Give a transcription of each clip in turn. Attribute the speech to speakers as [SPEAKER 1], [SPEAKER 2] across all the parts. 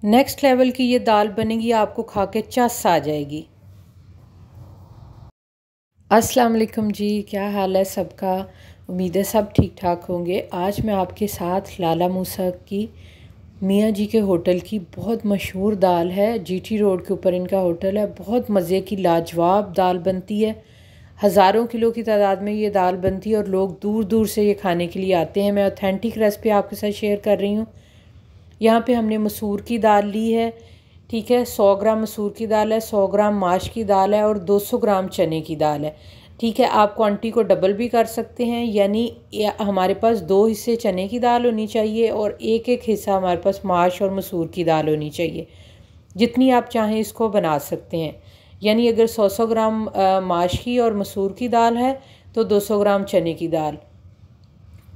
[SPEAKER 1] Next level की ये दाल बनेगी, आपको खा के चस आ जाएगी। अस्सलाम वालेकुम जी, क्या हाल है सबका। उम्मीद है सब ठीक ठाक होंगे। आज मैं आपके साथ लाला मूसा की मियाँ जी के होटल की बहुत मशहूर दाल है, जीटी रोड के ऊपर इनका होटल है। बहुत मज़े की लाजवाब दाल बनती है। हज़ारों किलो की तादाद में ये दाल बनती है और लोग दूर दूर से ये खाने के लिए आते हैं। मैं ऑथेंटिक रेसिपी आपके साथ शेयर कर रही हूँ। यहाँ पे हमने मसूर की दाल ली है, ठीक है। 100 ग्राम मसूर की दाल है, 100 ग्राम माश की दाल है और 200 ग्राम चने की दाल है, ठीक है। आप क्वांटिटी को डबल भी कर सकते हैं, यानी हमारे पास 2 हिस्से चने की दाल होनी चाहिए और एक एक हिस्सा हमारे पास माश और मसूर की दाल होनी चाहिए। जितनी आप चाहें इसको बना सकते हैं। यानी अगर 100 ग्राम माश की और मसूर की दाल है तो 200 ग्राम चने की दाल।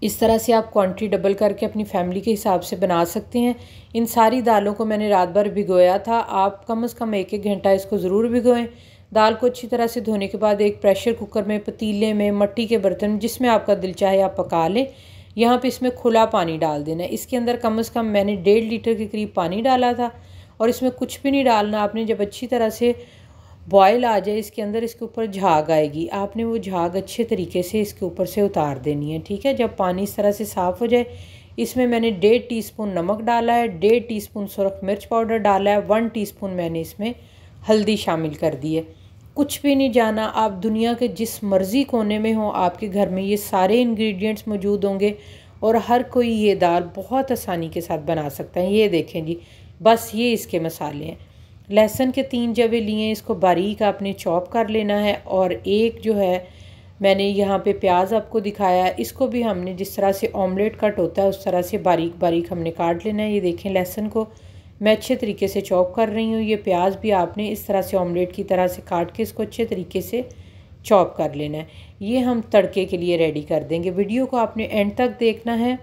[SPEAKER 1] इस तरह से आप क्वांटिटी डबल करके अपनी फैमिली के हिसाब से बना सकते हैं। इन सारी दालों को मैंने रात भर भिगोया था। आप कम से कम 1-1 घंटा इसको ज़रूर भिगोएं। दाल को अच्छी तरह से धोने के बाद एक प्रेशर कुकर में, पतीले में, मिट्टी के बर्तन जिसमें आपका दिल चाहे आप पका लें। यहाँ पे इसमें खुला पानी डाल देना है। इसके अंदर कम से कम मैंने 1.5 लीटर के करीब पानी डाला था और इसमें कुछ भी नहीं डालना आपने। जब अच्छी तरह से बॉयल आ जाए इसके अंदर, इसके ऊपर झाग आएगी, आपने वो झाग अच्छे तरीके से इसके ऊपर से उतार देनी है, ठीक है। जब पानी इस तरह से साफ़ हो जाए, इसमें मैंने 1.5 टीस्पून नमक डाला है, 1.5 टीस्पून सुरख मिर्च पाउडर डाला है, 1 टीस्पून मैंने इसमें हल्दी शामिल कर दी है। कुछ भी नहीं जाना। आप दुनिया के जिस मर्ज़ी कोने में हो, आपके घर में ये सारे इंग्रेडिएंट्स मौजूद होंगे और हर कोई ये दाल बहुत आसानी के साथ बना सकता है। ये देखें जी, बस ये इसके मसाले हैं। लहसुन के 3 जवे लिए, इसको बारीक आपने चॉप कर लेना है। और एक जो है मैंने यहाँ पे प्याज आपको दिखाया है, इसको भी हमने जिस तरह से ऑमलेट कट होता है उस तरह से बारीक बारीक हमने काट लेना है। ये देखें, लहसुन को मैं अच्छे तरीके से चॉप कर रही हूँ। ये प्याज भी आपने इस तरह से ऑमलेट की तरह से काट के इसको अच्छे तरीके से चॉप कर लेना है। ये हम तड़के के लिए रेडी कर देंगे। वीडियो को आपने एंड तक देखना है,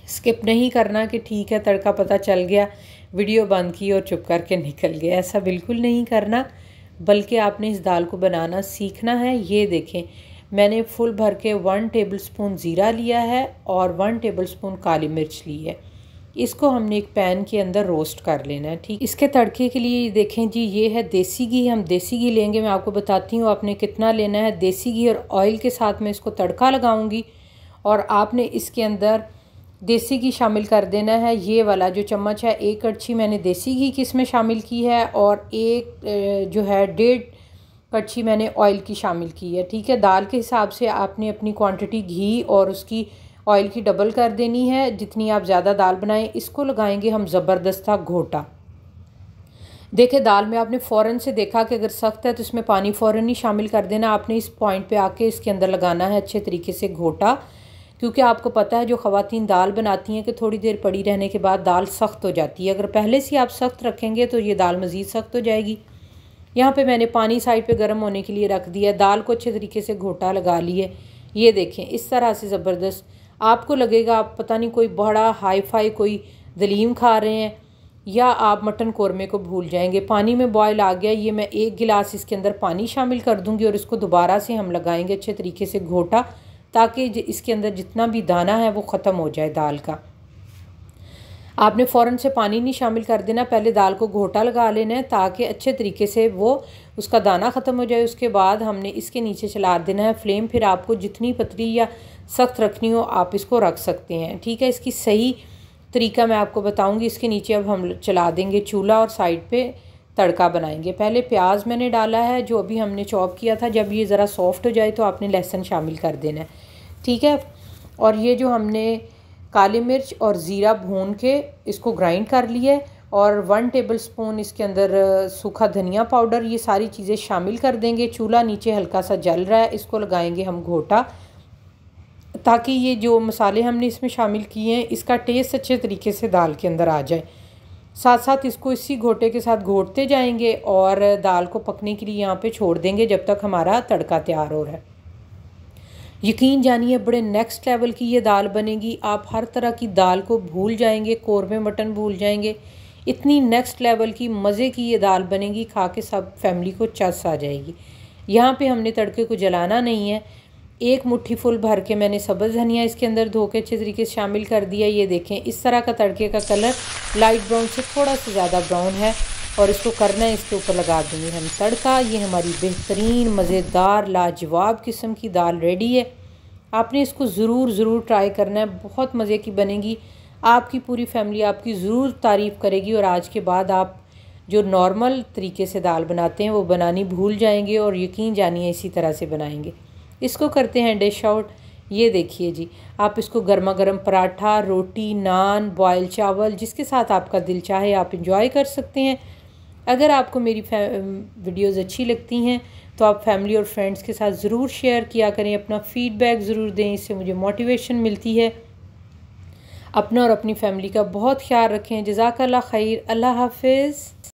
[SPEAKER 1] स्किप नहीं करना कि ठीक है तड़का पता चल गया, वीडियो बंद की और चुप करके निकल गया। ऐसा बिल्कुल नहीं करना, बल्कि आपने इस दाल को बनाना सीखना है। ये देखें, मैंने फुल भर के 1 टेबलस्पून ज़ीरा लिया है और 1 टेबलस्पून काली मिर्च ली है। इसको हमने एक पैन के अंदर रोस्ट कर लेना है, ठीक। इसके तड़के के लिए देखें जी, ये है देसी घी। हम देसी घी लेंगे, मैं आपको बताती हूँ आपने कितना लेना है। देसी घी और ऑयल के साथ मैं इसको तड़का लगाऊंगी और आपने इसके अंदर देसी घी शामिल कर देना है। ये वाला जो चम्मच है, 1 कड़छी मैंने देसी घी की इसमें शामिल की है और एक जो है 1.5 कड़छी मैंने ऑयल की शामिल की है, ठीक है। दाल के हिसाब से आपने अपनी क्वांटिटी घी और उसकी ऑयल की डबल कर देनी है जितनी आप ज़्यादा दाल बनाएं। इसको लगाएंगे हम ज़बरदस्त घोटा। देखिए, दाल में आपने फ़ौरन से देखा कि अगर सख्त है तो इसमें पानी फ़ौरन ही शामिल कर देना। आपने इस पॉइंट पे आके इसके अंदर लगाना है अच्छे तरीके से घोटा, क्योंकि आपको पता है जो ख़वातीन दाल बनाती हैं कि थोड़ी देर पड़ी रहने के बाद दाल सख्त हो जाती है। अगर पहले से आप सख्त रखेंगे तो ये दाल मज़ीद सख्त हो जाएगी। यहाँ पे मैंने पानी साइड पे गर्म होने के लिए रख दिया। दाल को अच्छे तरीके से घोटा लगा लिए। ये देखें, इस तरह से ज़बरदस्त आपको लगेगा आप पता नहीं कोई बड़ा हाई फाई कोई दलीम खा रहे हैं या आप मटन कौरमे को भूल जाएंगे। पानी में बॉयल आ गया। ये मैं 1 गिलास इसके अंदर पानी शामिल कर दूँगी और इसको दोबारा से हम लगाएंगे अच्छे तरीके से घोटा, ताकि इसके अंदर जितना भी दाना है वो ख़त्म हो जाए दाल का। आपने फ़ौरन से पानी नहीं शामिल कर देना, पहले दाल को घोटा लगा लेना है ताकि अच्छे तरीके से वो उसका दाना ख़त्म हो जाए। उसके बाद हमने इसके नीचे चला देना है फ्लेम। फिर आपको जितनी पतली या सख्त रखनी हो आप इसको रख सकते हैं, ठीक है। इसकी सही तरीका मैं आपको बताऊँगी। इसके नीचे अब हम चला देंगे चूल्हा और साइड पर तड़का बनाएंगे। पहले प्याज मैंने डाला है जो अभी हमने चॉप किया था। जब ये ज़रा सॉफ्ट हो जाए तो आपने लहसुन शामिल कर देना है, ठीक है। और ये जो हमने काली मिर्च और ज़ीरा भून के इसको ग्राइंड कर लिया है और 1 टेबलस्पून इसके अंदर सूखा धनिया पाउडर, ये सारी चीज़ें शामिल कर देंगे। चूल्हा नीचे हल्का सा जल रहा है, इसको लगाएंगे हम घोटा, ताकि ये जो मसाले हमने इसमें शामिल किए हैं इसका टेस्ट अच्छे तरीके से दाल के अंदर आ जाए। साथ साथ इसको इसी घोटे के साथ घोटते जाएंगे और दाल को पकने के लिए यहाँ पे छोड़ देंगे जब तक हमारा तड़का तैयार हो रहा है। यकीन जानिए, बड़े नेक्स्ट लेवल की ये दाल बनेगी। आप हर तरह की दाल को भूल जाएंगे, कौरमे मटन भूल जाएंगे। इतनी नेक्स्ट लेवल की मज़े की ये दाल बनेगी, खा के सब फैमिली को चस आ जाएगी। यहाँ पे हमने तड़के को जलाना नहीं है। 1 मुट्ठी फुल भर के मैंने सब्ज़ धनिया इसके अंदर धो के अच्छे तरीके से शामिल कर दिया। ये देखें इस तरह का तड़के का कलर लाइट ब्राउन से थोड़ा सा ज़्यादा ब्राउन है और इसको करना है, इसके ऊपर लगा देंगे हम तड़का। ये हमारी बेहतरीन मज़ेदार लाजवाब किस्म की दाल रेडी है। आपने इसको ज़रूर ट्राई करना है, बहुत मज़े की बनेगी। आपकी पूरी फैमिली आपकी ज़रूर तारीफ़ करेगी और आज के बाद आप जो नॉर्मल तरीके से दाल बनाते हैं वो बनानी भूल जाएंगे और यकीन जानिए इसी तरह से बनाएंगे। इसको करते हैं डिश आउट। ये देखिए जी, आप इसको गर्मा गर्म पराठा, रोटी, नान, बॉयल चावल, जिसके साथ आपका दिल चाहे आप इंजॉय कर सकते हैं। अगर आपको मेरी वीडियोज़ अच्छी लगती हैं तो आप फैमिली और फ्रेंड्स के साथ ज़रूर शेयर किया करें, अपना फ़ीडबैक ज़रूर दें, इससे मुझे मोटिवेशन मिलती है। अपना और अपनी फैमिली का बहुत ख्याल रखें। जज़ाकल्लाह खैर। अल्लाह हाफ़िज़।